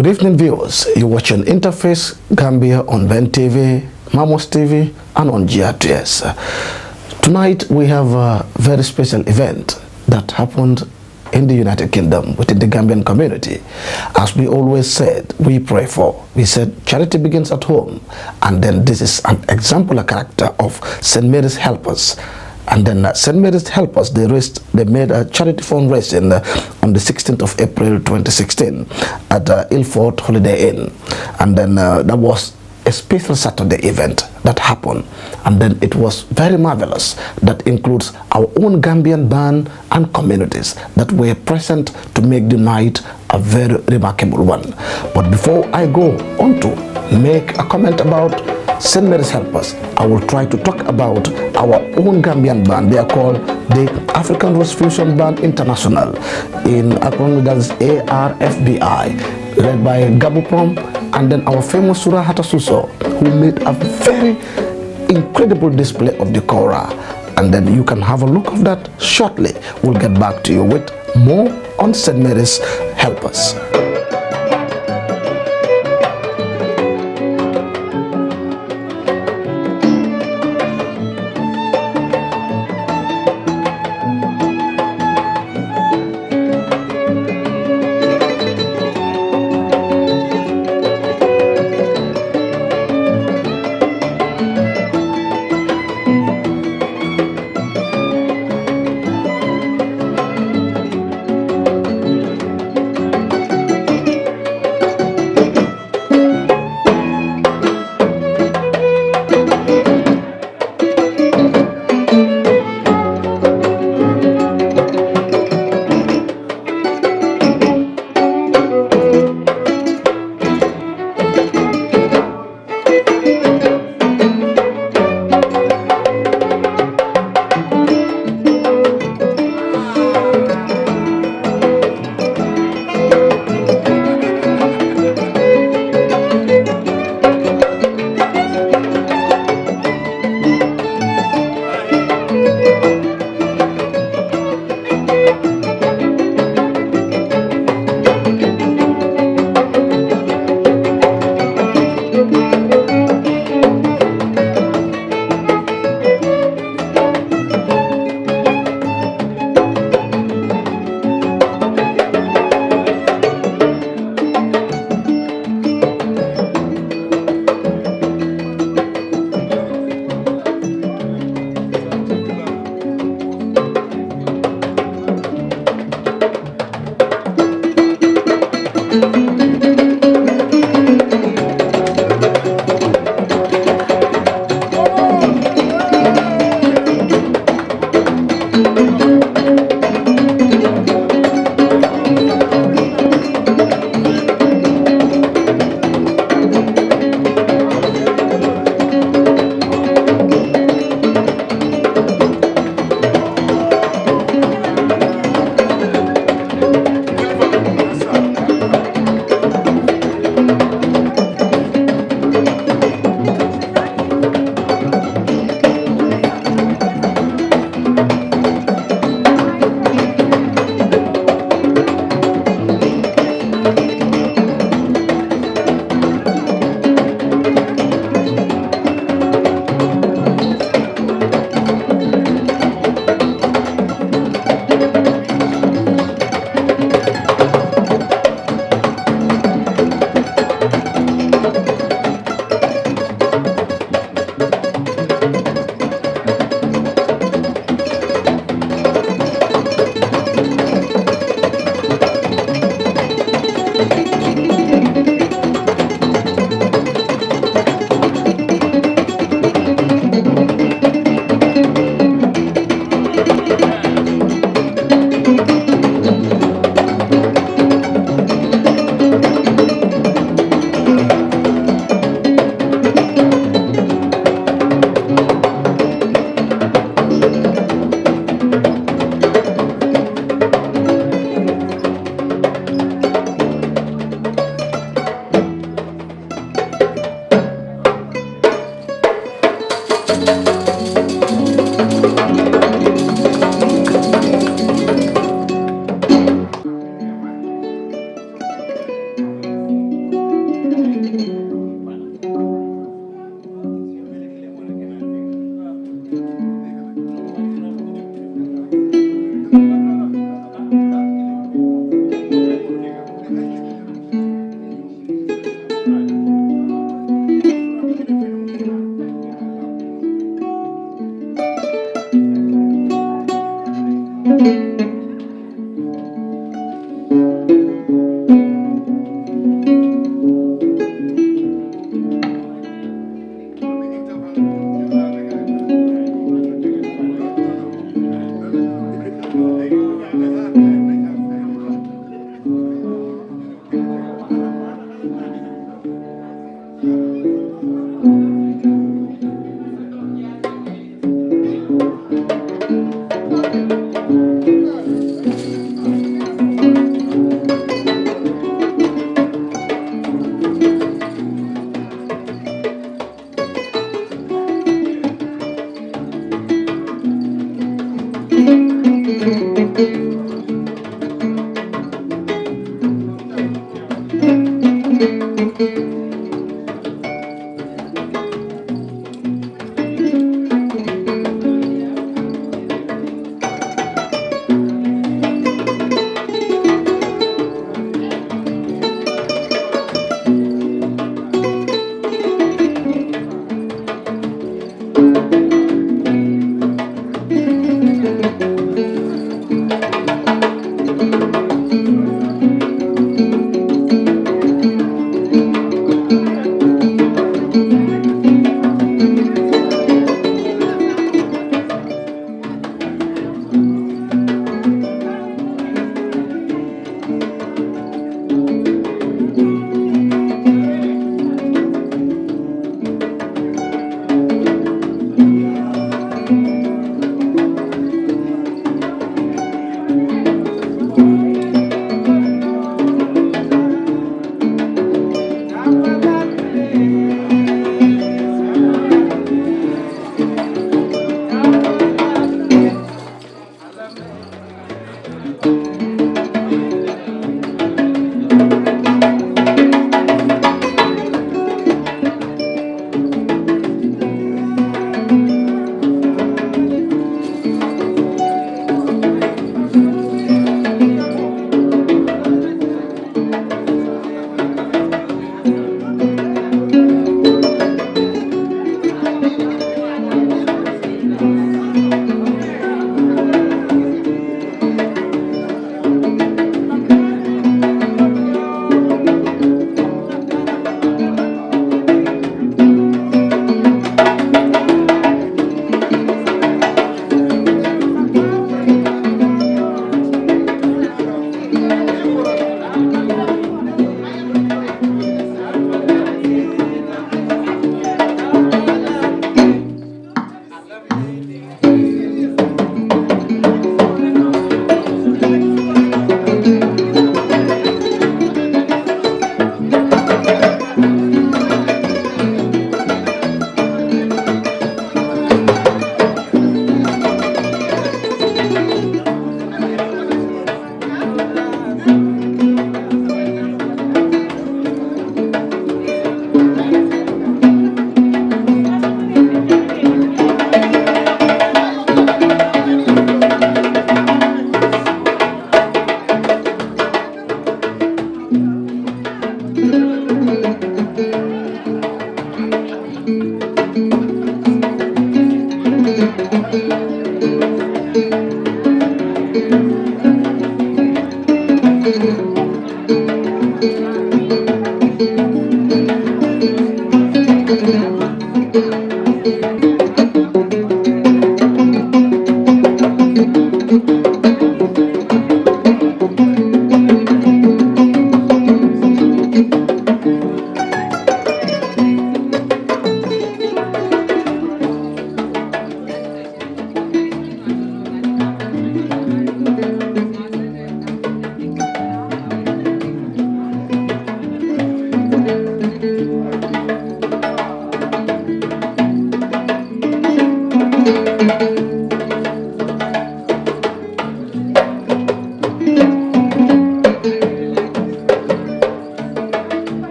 Good evening, viewers. You're watching Interface Gambia on Ben TV, Mamos TV, and on GRTS. Tonight, we have a very special event that happened in the United Kingdom within the Gambian community. As we always said, we pray for. We said charity begins at home, and then this is an exemplar character of St. Mary's Helpers. And then St. Mary's Helpers, they made a charity fundraising on the 16th of April 2016 at Ilford Holiday Inn. And then that was a special Saturday event that happened. And then it was very marvelous. That includes our own Gambian band and communities that were present to make the night a very remarkable one. But before I go on to make a comment about St. Mary's Helpers, I will try to talk about our own Gambian band. They are called the African Rose Fusion Band International. In acronym, that is ARFBI, led by Gabupom, and then our famous Surah Hatasuso, who made a very incredible display of the Kora. And then you can have a look of that shortly. We'll get back to you with more on St. Mary's Helpers.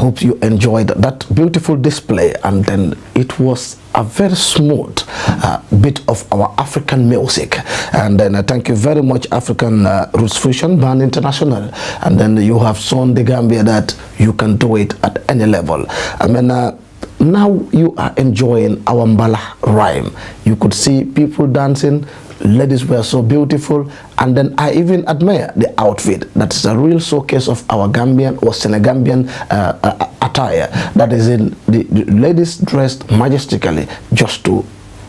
hope you enjoyed that beautiful display, and then it was a very smooth bit of our African music. And then thank you very much, African Roots Fusion Band International. And then you have shown the Gambia that you can do it at any level. I mean, now you are enjoying our Mbala rhyme. You could see people dancing, ladies were so beautiful, and then I even admire the outfit. That's a real showcase of our Gambian or Senegambian attire. That is in the ladies dressed majestically just to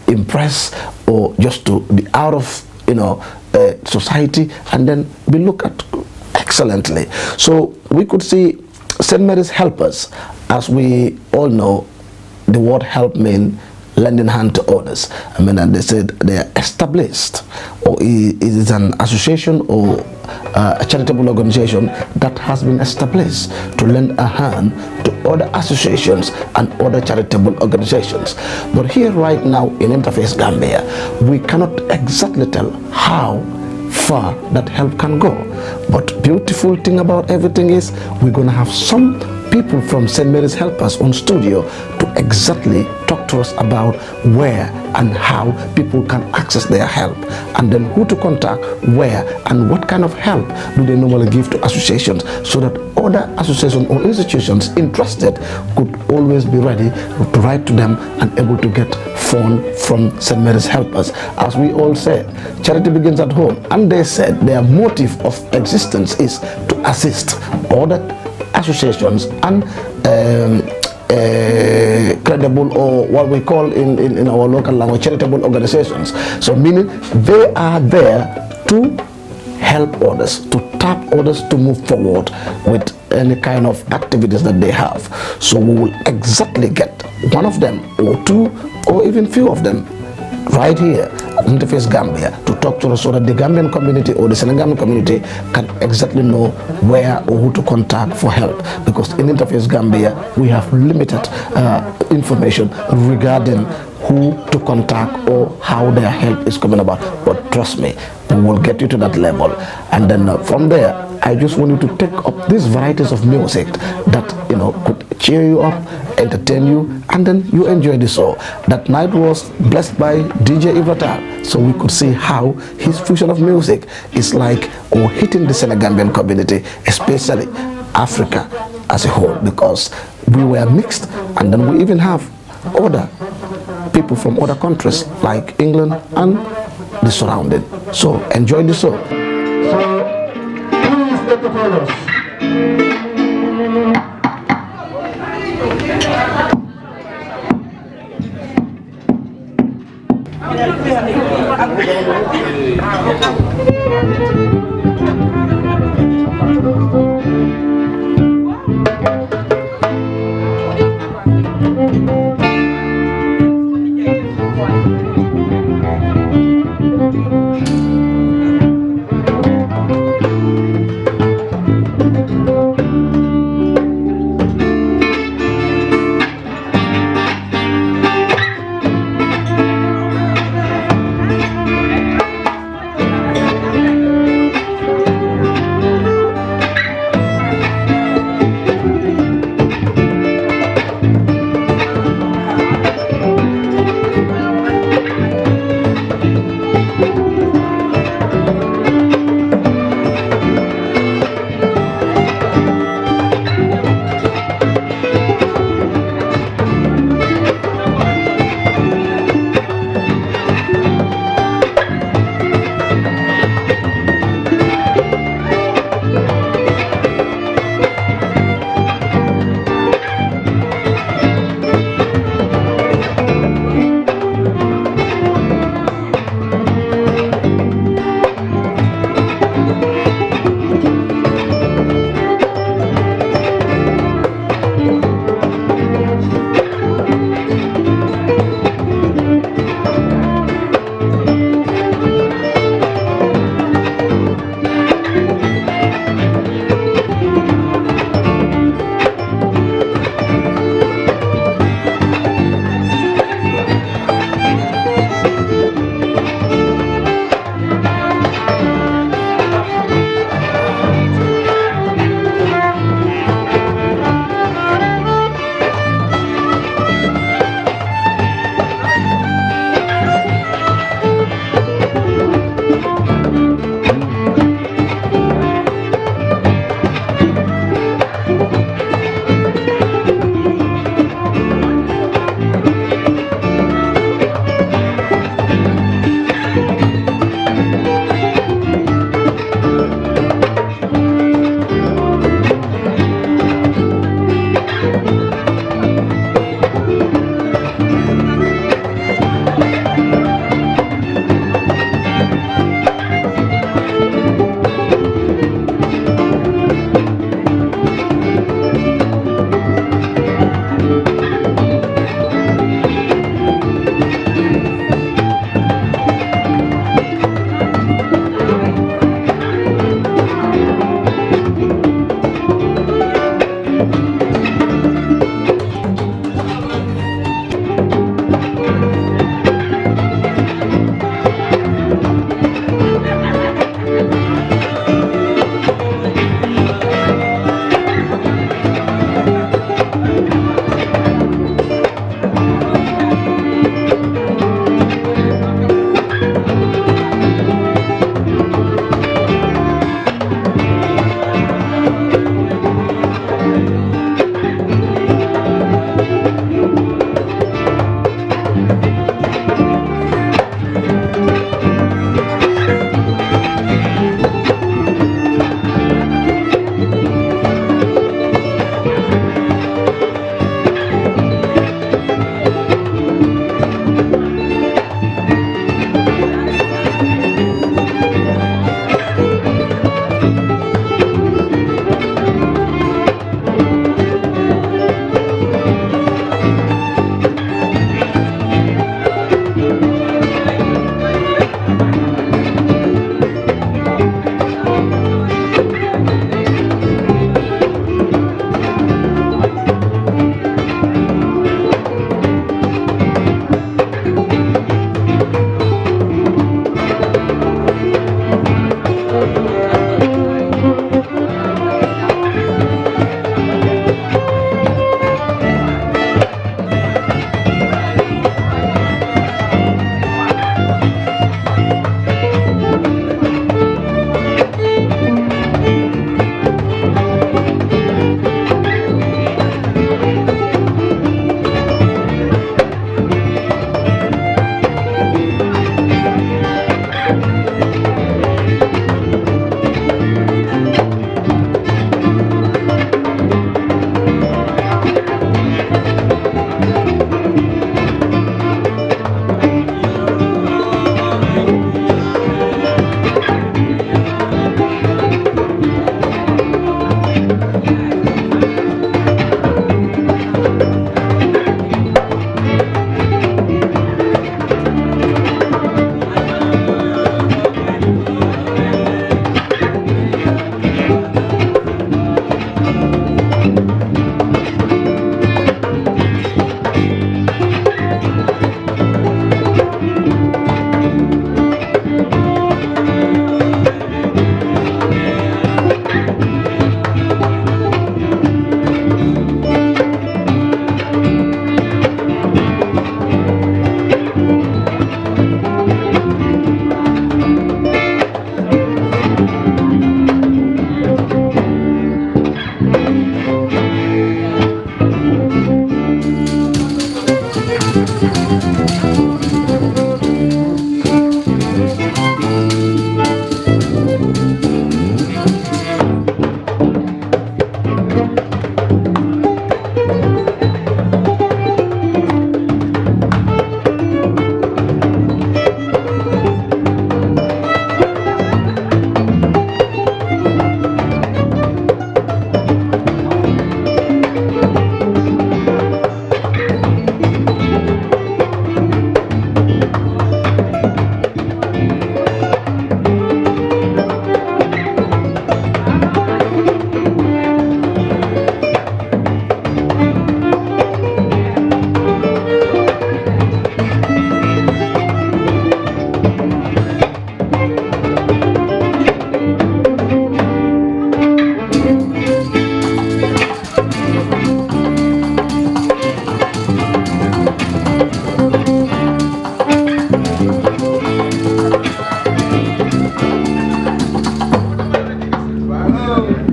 impress or just to be out of, you know, society, and then be looked at excellently. So we could see St. Mary's Helpers. As we all know, the word help means lending hand to others. I mean, and they said they are established, or it is an association or a charitable organization that has been established to lend a hand to other associations and other charitable organizations. But here right now in Interface Gambia, we cannot exactly tell how far that help can go. But beautiful thing about everything is we're gonna have some people from St. Mary's Helpers on studio to exactly talk to us about where and how people can access their help, and then who to contact, where, and what kind of help do they normally give to associations, so that other associations or institutions interested could always be ready to write to them and able to get phone from St. Mary's Helpers. As we all said, charity begins at home, and they said their motive of existence is to assist other associations and credible, or what we call in our local language, charitable organizations. So meaning they are there to help others, to tap others to move forward with any kind of activities that they have. So we will exactly get one of them or two or even few of them right here at Interface Gambia to talk to us, so that the Gambian community or the Senegambian community can exactly know where or who to contact for help. Because in Interface Gambia we have limited information regarding who to contact or how their help is coming about. But trust me, we will get you to that level. And then from there, I just want you to take up these varieties of music that, could cheer you up, entertain you, and then you enjoy the show. That night was blessed by DJ Ivatar, so we could see how his fusion of music is like or hitting the Senegambian community, especially Africa as a whole, because we were mixed, and then we even have other people from other countries like England and the surrounding. So enjoy the show. So please take the photos.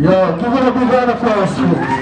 Yo, give it a big round of applause, please.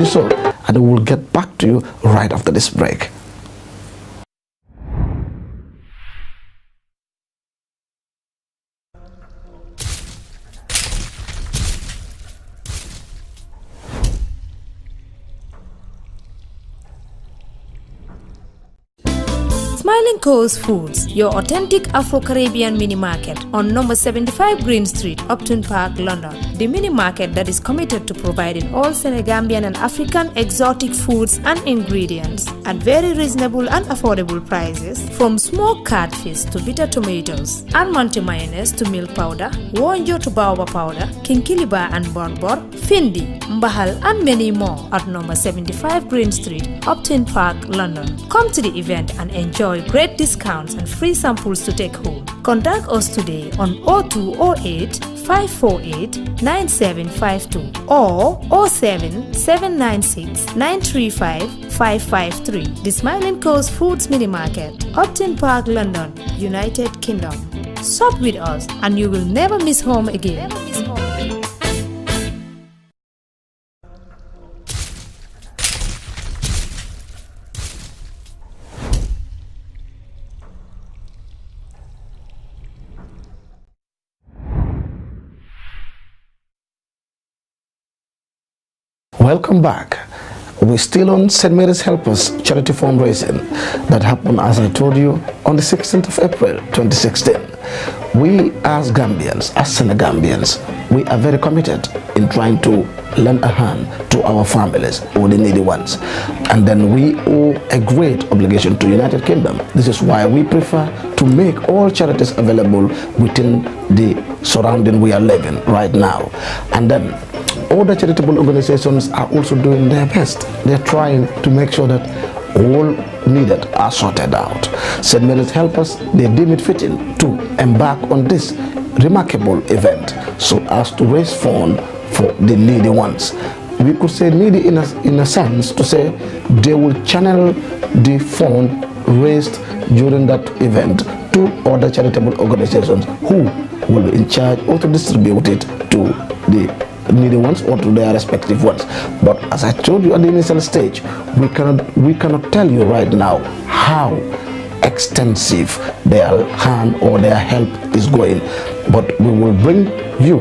so, and we will get back to you right after this break. Smiling Coast Foods, your authentic Afro-Caribbean mini market on number 75 Green Street, Upton Park, London. The mini market that is committed to providing all Senegambian and African exotic foods and ingredients at very reasonable and affordable prices, from smoked catfish to bitter tomatoes, Almonte mayonnaise to milk powder, Wonjo to baobab powder, Kinkiliba and Bonbor, Findi, Mbahal and many more at number 75 Green Street, Upton Park, London. Come to the event and enjoy great discounts and free samples to take home. Contact us today on 0208 548 9752 or 07 796 935 553. The Smiling Coast Foods Mini Market, Upton Park, London, United Kingdom. Shop with us and you will never miss home again. Welcome back. We're still on St. Mary's Help Us charity fundraising that happened, as I told you, on the 16th of April 2016. We as Gambians, as Senegambians, we are very committed in trying to lend a hand to our families or the needy ones. And then we owe a great obligation to United Kingdom. This is why we prefer to make all charities available within the surrounding we are living right now. And then all the charitable organizations are also doing their best. They're trying to make sure that all needed are sorted out. St. Mary's Help Us, they deem it fitting to embark on this remarkable event so as to raise funds for the needy ones. We could say needy in a sense to say they will channel the fund raised during that event to other charitable organizations who will be in charge or to distribute it to the needy ones or to their respective ones. But as I told you at the initial stage, we cannot tell you right now how extensive their hand or their help is going, but we will bring you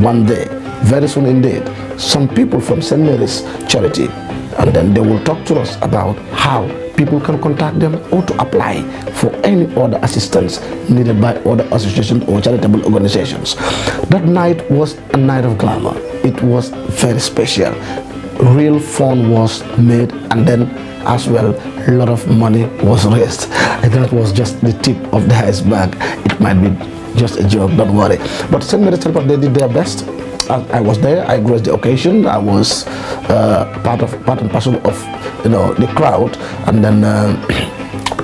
one day, very soon indeed, some people from St. Mary's Charity, and then they will talk to us about how people can contact them or to apply for any other assistance needed by other associations or charitable organizations. That night was a night of glamour. It was very special. Real fun was made, and then as well a lot of money was raised. And that was just the tip of the iceberg. It might be just a joke, don't worry. But St. Mary's Help Us, they did their best. I was there, I graced the occasion, I was part and parcel of the crowd, and then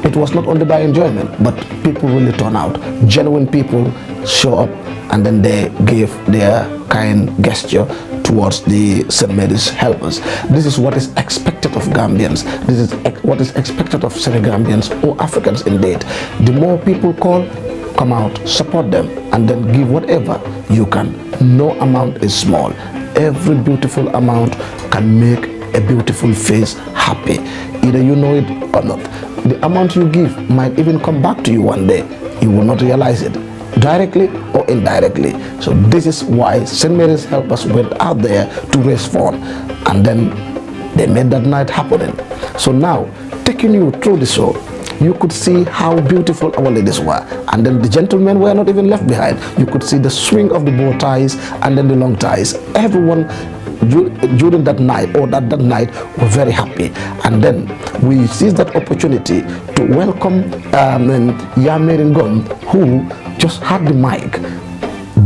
it was not only by enjoyment, but people really turn out. Genuine people show up, and then they gave their kind gesture towards the St. Mary's Help Us. This is what is expected of Gambians. This is what is expected of Senegambians or Africans indeed. The more people come out, support them, and then give whatever you can. No amount is small. Every beautiful amount can make a beautiful face happy. Either you know it or not. The amount you give might even come back to you one day. You will not realize it, directly or indirectly. So this is why St. Mary's Help Us went out there to raise funds, and then they made that night happening. So now, taking you through the show, you could see how beautiful our ladies were, and then the gentlemen were not even left behind. You could see the swing of the bow ties and then the long ties. Everyone during that night or that night were very happy, and then we seized that opportunity to welcome Yamir Ngom, who just had the mic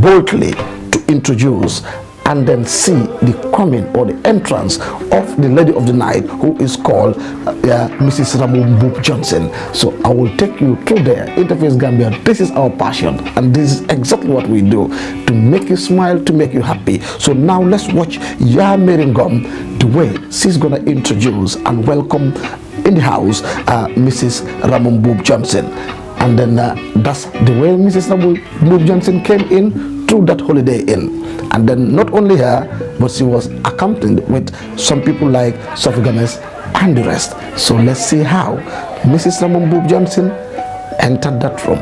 boldly to introduce and then see the coming or the entrance of the lady of the night, who is called Mrs. Ramon Boop Johnson. So I will take you through there. Interface Gambia, this is our passion, and this is exactly what we do, to make you smile, to make you happy. So now let's watch Ya Meringom, the way she's gonna introduce and welcome in the house Mrs. Ramon Boop Johnson. And then that's the way Mrs. Ramon Boop Johnson came in threw that holiday in. And then not only her, but she was accompanied with some people like Sophie Gomez and the rest. So let's see how Mrs. Ramon Bob Johnson entered that room.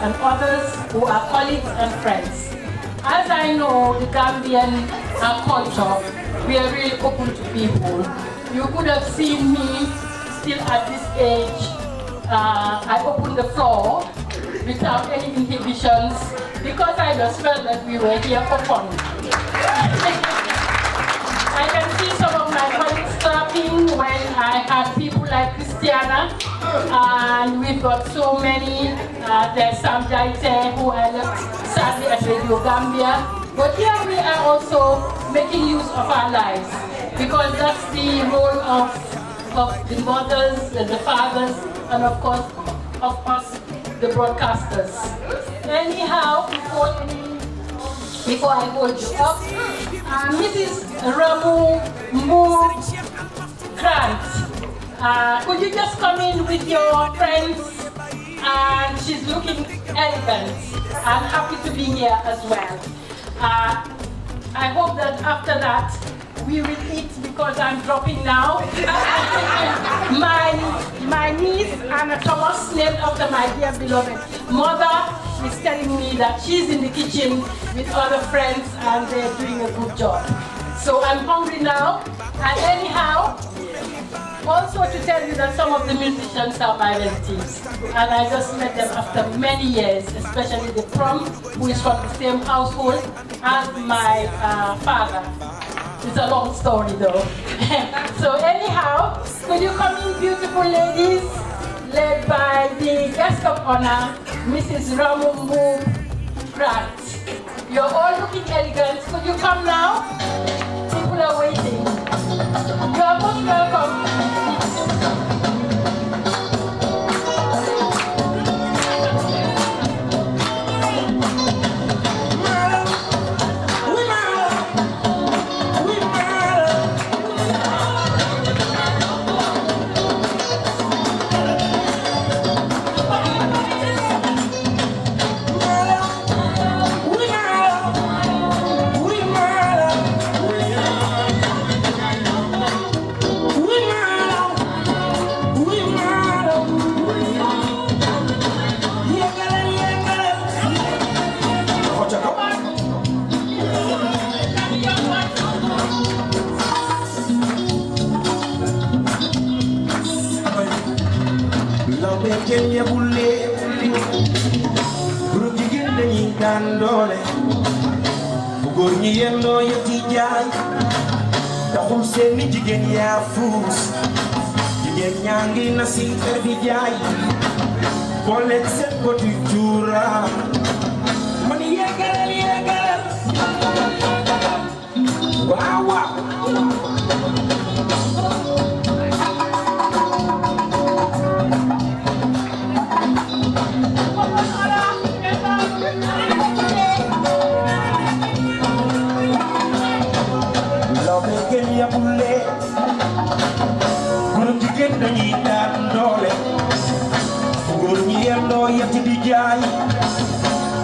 And others who are colleagues and friends. As I know the Gambian culture, we are really open to people. You could have seen me still at this age. I opened the floor without any inhibitions because I just felt that we were here for fun. I can see some of my colleagues clapping when I had people like Christiana, and we've got so many. There's Sam Jaite, who I left sadly at Radio Gambia. But here we are also making use of our lives, because that's the role of the mothers and the fathers, and of course of us, the broadcasters. Anyhow, before I hold you up, Mrs. Ramu Moore Grant, could you just come in with your friends? And she's looking elegant. I'm happy to be here as well. I hope that after that we will eat, because I'm dropping now. my niece Anna Thomas, named after my dear beloved mother, is telling me that she's in the kitchen with other friends and they're doing a good job. So I'm hungry now. And anyhow, also to tell you that some of the musicians are my relatives, and I just met them after many years, especially the prom, who is from the same household as my father. It's a long story though. So anyhow, could you come in, beautiful ladies, led by the guest of honor, Mrs. Ramumbu Grant. You're all looking elegant. Could you come now? People are waiting. You are most welcome. Kenya bulle guru jigéen dañuy daan doole bu góor ñi yendoo yetti jaay taxul seeni jigéen yaa fuus jigéen ñaa ngi na si kër di jaay booleeg seen boti cuura man yeegalal waaw waaw law be kenn yabul leen góor jigéen dañuy daan doole góor ñi yendoo yetti di jaay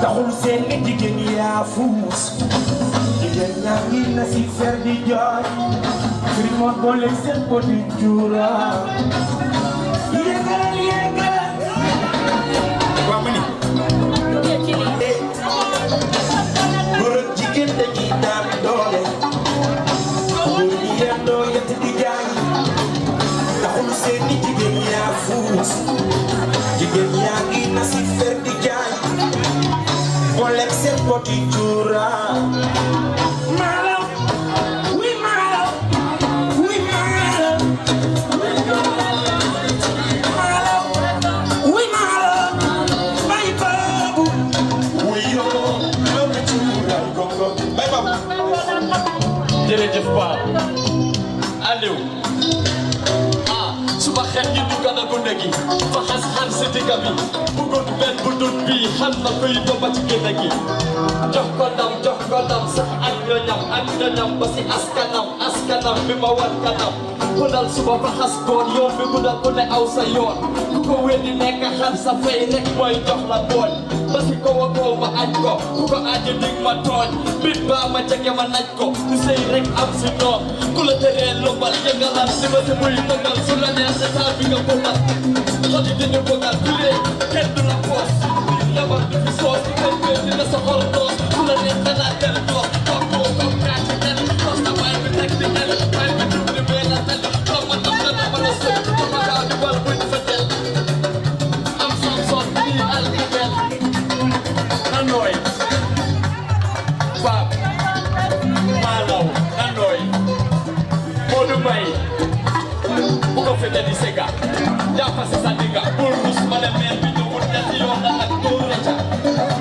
taxul seen ni jigéen yaa fuus jigéen ñaa ngi na si fer di jooy firi moo boole seen poti cuura yéegal waa ma ni góor ak jigéen dañuy daan doole góor ñi yendoo yetti di jaay taxul seen ni jigéen yaa fuus jigéen yaa ngi na si fer di jaay boole seen poti cuura Malaw oui Malaw oui Malaw Malaw oui Malaw bay babu oui yo loolu cuura gongo bay babu jërëjëf Ba Aliou suba xel gi dugg na gune gi fa xas xan si digga bi bëggoon benn bu dut bi xam na koy domba ci génne gi jox ko ndam sax ak ñoñam ba si askanam bi ma wan kanam ku dal suba fa xas boon yoon bi bu dal ku ne aw sa yoon ku ko weddi nekk xam sa fay rek mooy jox la boon ba si ko wakoo ma aj ko ku ko aji dig ma tooñ bit baa ma jege ma naj ko du sëy rek am si noom ku la teree lombal yëngalal si ba si muy tëngal su la neex sa bi nga bëggal xoti dina bëggal du lee kenn du la poos yabar du fi soos kenn kenn dina sa xol toos ku la neex danaa tel toos toog koo toog kaa ci tel toos na waay bi teg di el waay bi dum di bee la tel toog ma tam la ma la sëg toog ma gaaw di bal buñ fa tel am son son bii alkabel na nooy Baab Malaw na nooy Modou Mbaye bu ko fete di sega jàppa si sa digga bul rus ma ne meen bi ñëwul ñetti yoon la nag doo raca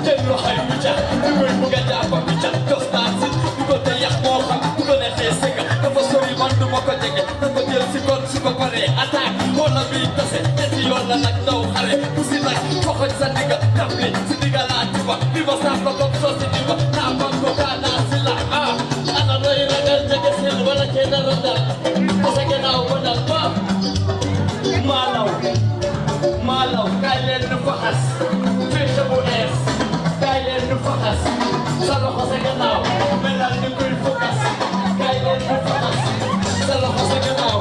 jël loxoy wicca du koy bugg a jàppa wicca tostaan si du ko te yax moo xam du ko neexee sega dafa sori man du ma ko jege da ko jël si kon su ko paree attaque xoola bi tase ñetti yoon la nag daw xare bu si nag foxoj sa digga tapli si digga laa tiba bi ma saaf la comme soo si diba naa bam ko kaanaa si la ana roy ragal jege seen wala kenn randal parce que naaw ko dal ba Malaw kaay leen nu faxas féete bu ees kaay leen nu faxas sa loxo sa gannaaw melal ni kuy focus kaay leen nu faxas sa loxo sa gannaaw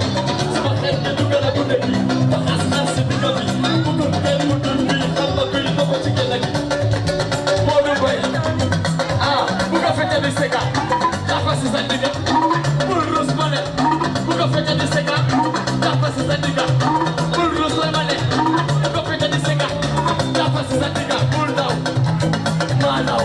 sama xel gi dugg na gudde gi faxas nan si digga bi bu dul benn bu dul bi xam na kuy dox ci génn gi Modou Mbaye bu ko fete di sega dafa si sa digga bul rus ma ne bu ko fete di sega dafa si sa digga bul rus ma ne bu ko fete di sega dafa si sa digga bul daw Malaw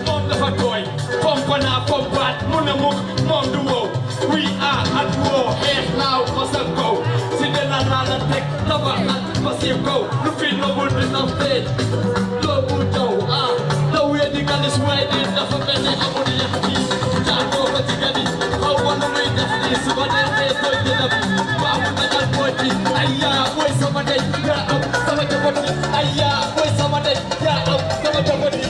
moom dafa tooy pompa naa pompaat mu ne mukk moom du wow we are at war xeex naaw masal kaw si dena naa la teg tabaxal ba si kaw lu fi nobul dina feeñ loo bu daw daw wee di galis waaye di dafa mel ne amul yax bi jaagoo ko ci gani xaw ma nu muy def nii su ma neexee tooy dina bi baaxul na jal booy bi ay yaa mooy sama ndey yaa am sama jaboot bi ay yaa mooy sama ndey yaa am sama jaboot bi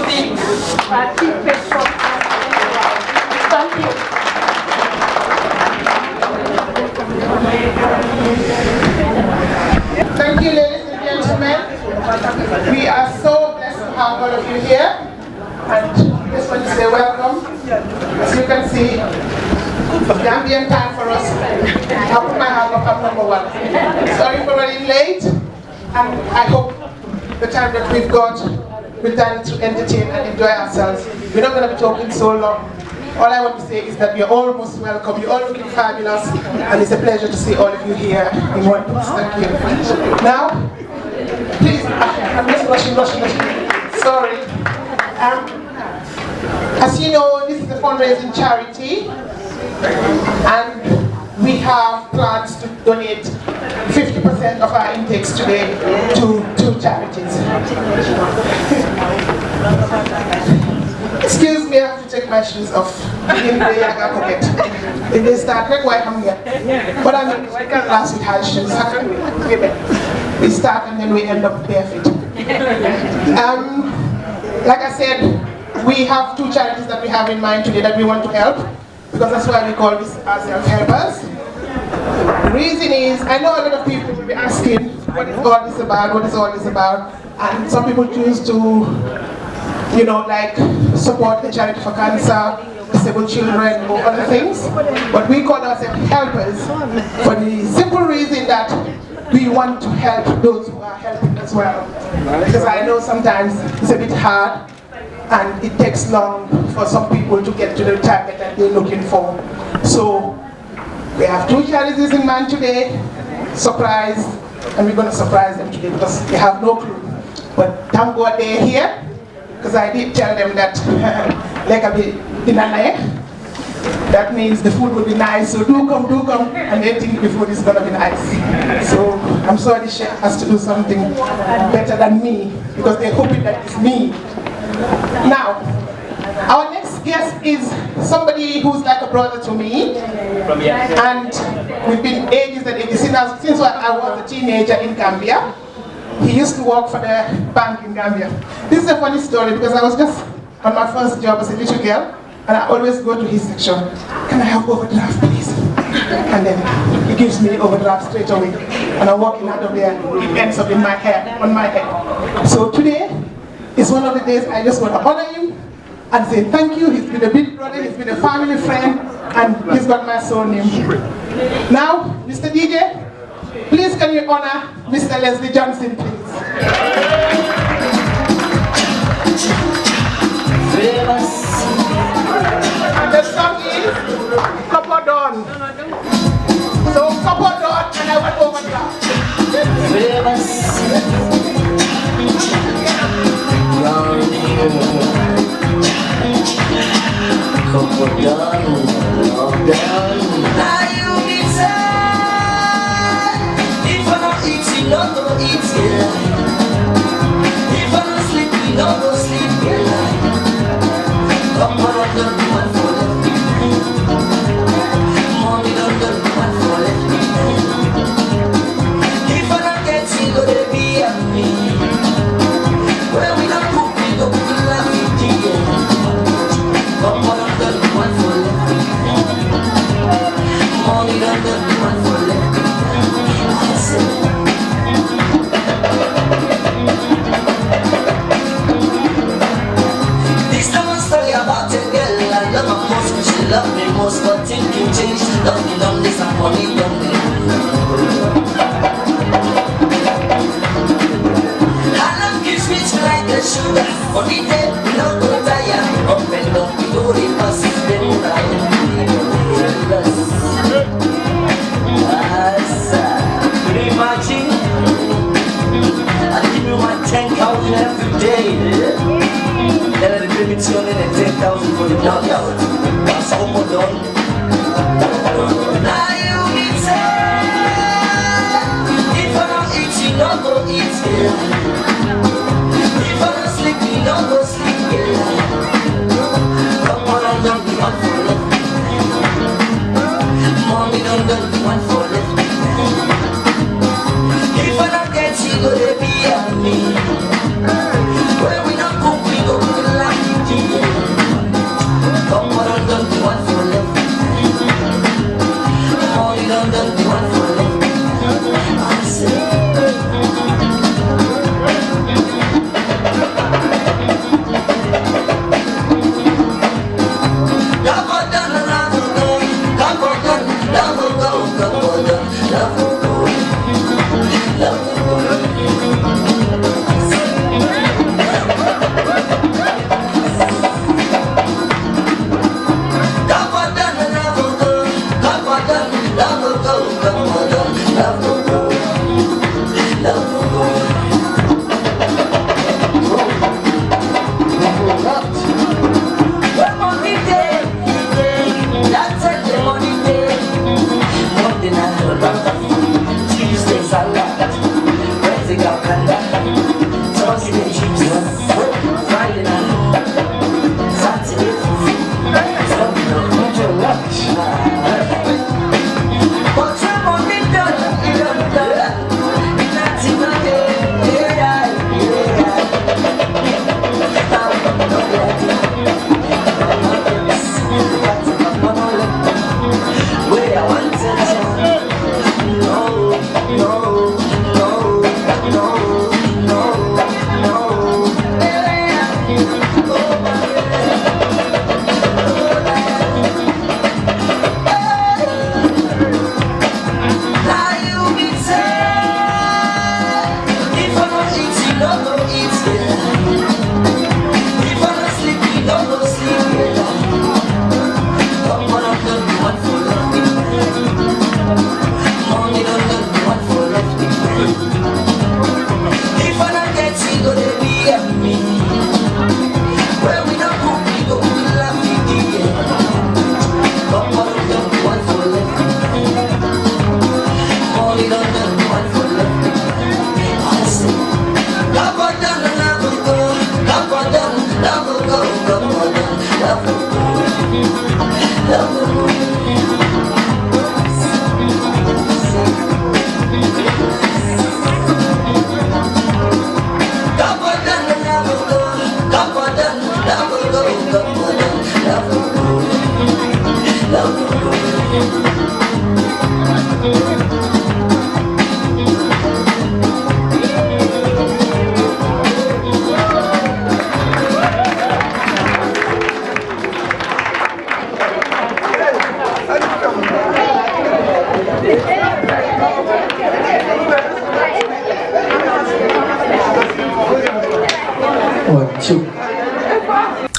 things. Keep faithful. Thank you. Thank you, ladies and gentlemen. We are so blessed to have all of you here. And just want to say welcome. As you can see, Gambian time for us. I put my hand up, I'm number one. Sorry for running late. And I hope the time that we've got, we're done to entertain and enjoy ourselves. We're not going to be talking so long. All I want to say is that you're all most welcome. You're all looking fabulous, and it's a pleasure to see all of you here in one place. Thank you. Now, please, I'm just rushing. Sorry. As you know, this is a fundraising charity, and we have plans to donate 50% of our intakes today to two charities. Excuse me, I have to take my shoes off. If they start, why I'm here? But I mean, last week high shoes. We start and then we end up barefoot. Like I said, we have two charities that we have in mind today that we want to help, because that's why we call this ourselves helpers. The reason is, I know a lot of people will be asking, what is all this about, what is all this about? And some people choose to, you know, like support the charity for cancer, disabled children, or other things. But we call ourselves helpers for the simple reason that we want to help those who are helping as well. Because I know sometimes it's a bit hard and it takes long for some people to get to the target that they're looking for. So we have two charities in mind today, surprise, and we're going to surprise them today because they have no clue. But thank God they're here, because I did tell them that like a bit in a that means the food will be nice, so do come, and they think the food is going to be nice. So I'm sorry the chef has to do something better than me, because they're hoping that it's me. Now, our next guest is somebody who's like a brother to me, and we've been ages and ages, since I was a teenager in Gambia. He used to work for the bank in Gambia. This is a funny story, because I was just on my first job as a little girl, and I always go to his section. Can I have overdraft, please? And then he gives me overdraft straight away. And I'm walking out of there, it ends up in my hair, on my head. So today is one of the days I just want to honor him and say thank you. He's been a big brother, he's been a family friend, and he's got my soul name. Now, Mr. DJ, please can you honor Mr. Leslie Johnson, please? And the song is Copper Dawn. So Copper Dawn, and I went over that. Copper Dawn, now you decide. If I don't eat, you don't go eat, yeah. If I don't sleep, you don't go sleep, yeah. Come on, don't do one for left. Mommy, don't do one for left. If I don't get you, go to be at me. Well, we don't cook, we go to love you, yeah. Come on, don't do one for left. Mommy, don't do one for left. This time a story about a girl I love her most, but she love me most, but thinking change. Love me, don't listen, money, don't me. Her love gives me like a sugar, for the day we don't go tired. Up and down we go reverse, then we ride. Imagine I give you my 10,000 every day. Then I give it to you and 10,000 for the knockout. That's how we're done. Now you decide. If I don't eat, you don't go eat, yeah. If I don't sleep, you don't go sleep, yeah. Come on, I don't do one for left. Mommy, don't do one for left. If I don't get you, go to be at me. When we don't cook, we go to the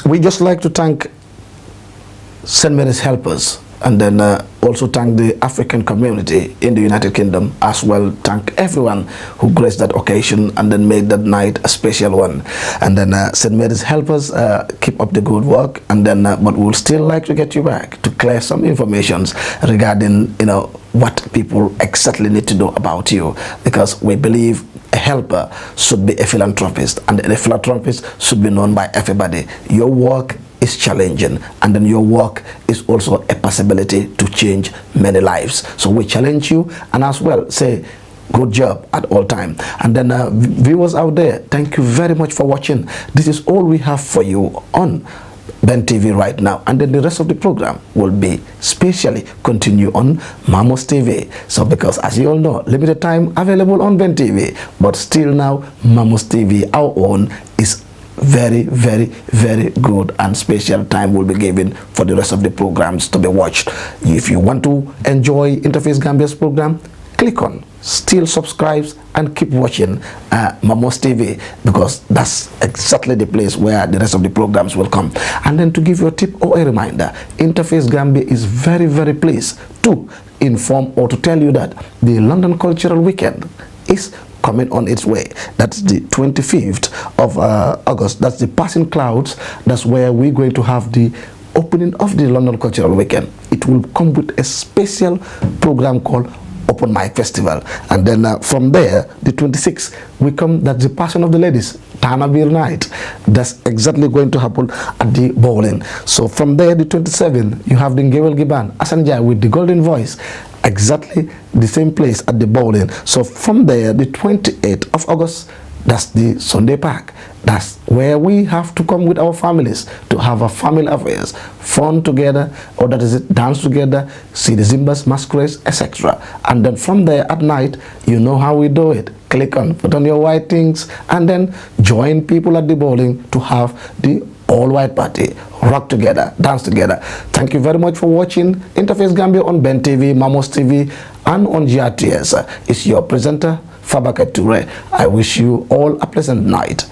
We just like to thank St. Mary's Helpers, and then also thank the African community in the United Kingdom as well. Thank everyone who graced that occasion and then made that night a special one. And then St. Mary's Helpers, keep up the good work. And then, but we'll still like to get you back to clear some information regarding, you know, what people exactly need to know about you, because we believe a helper should be a philanthropist, and a philanthropist should be known by everybody. Your work is challenging, and then your work is also a possibility to change many lives. So we challenge you, and as well say good job at all time. And then viewers out there, thank you very much for watching. This is all we have for you on Ben TV right now, and then the rest of the program will be specially continue on Mamos TV. So because as you all know, limited time available on Ben TV, but still now Mamos TV, our own, is very, very, very good, and special time will be given for the rest of the programs to be watched. If you want to enjoy Interface Gambia's program, click on still subscribes and keep watching Mamos TV, because that's exactly the place where the rest of the programs will come. And then to give you a tip or a reminder, Interface Gambia is very, very pleased to inform or to tell you that the London Cultural Weekend is coming on its way. That's the 25th of August. That's the Passing Clouds. That's where we're going to have the opening of the London Cultural Weekend. It will come with a special program called Open Mic Festival. And then from there, the 26th, we come, that's the Passion of the Ladies, Tana Beer Night. That's exactly going to happen at the bowling. So from there, the 27th, you have the Ngewel Giban, Asanjai with the Golden Voice, exactly the same place at the bowling. So from there, the 28th of August, that's the Sunday Park. That's where we have to come with our families to have a family affairs, fun together, or that is it, dance together, see the Zimbas, masquerades, etc. And then from there at night, you know how we do it. Click on, put on your white things, and then join people at the bowling to have the all-white party. Rock together, dance together. Thank you very much for watching Interface Gambia on Ben TV, Mamos TV, and on GRTS. It's your presenter, Fabaka Toure. I wish you all a pleasant night.